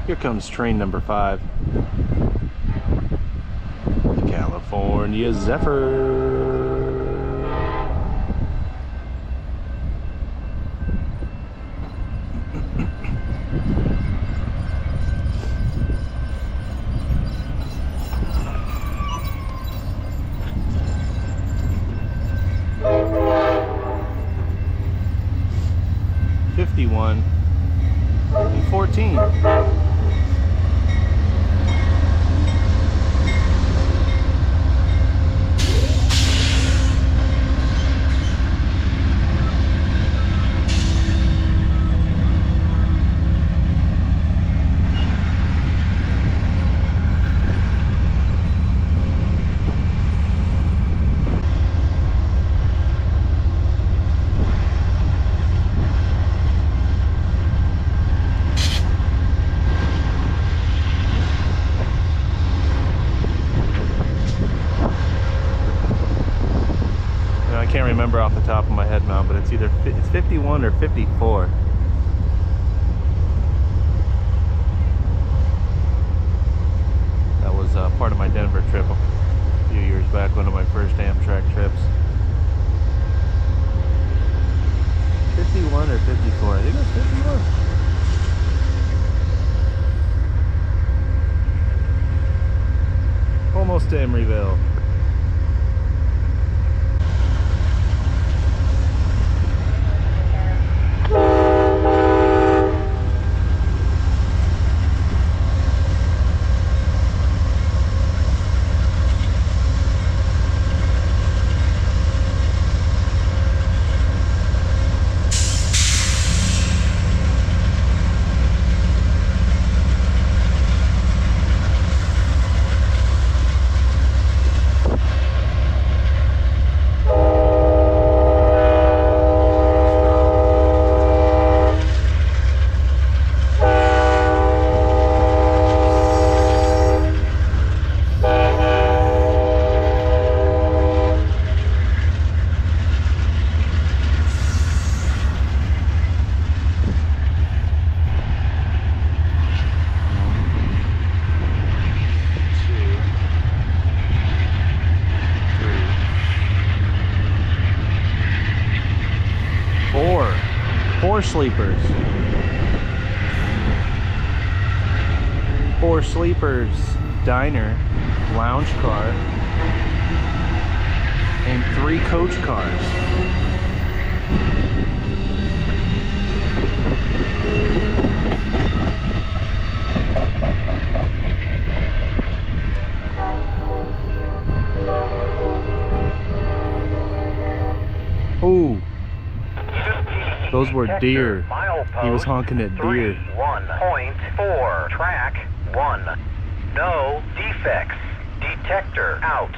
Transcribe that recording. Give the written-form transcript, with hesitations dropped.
Here comes train number 5. The California Zephyr. $51 and $14. I can't remember off the top of my head now, but it's either 51 or 54. That was part of my Denver trip a few years back, one of my first Amtrak trips. 51 or 54? I think it was 51. Almost to Emeryville. Four sleepers. 4 sleepers, diner, lounge car, and 3 coach cars. Ooh. Those were deer. He was honking at deer. 1.4, track 1. No defects. Detector out.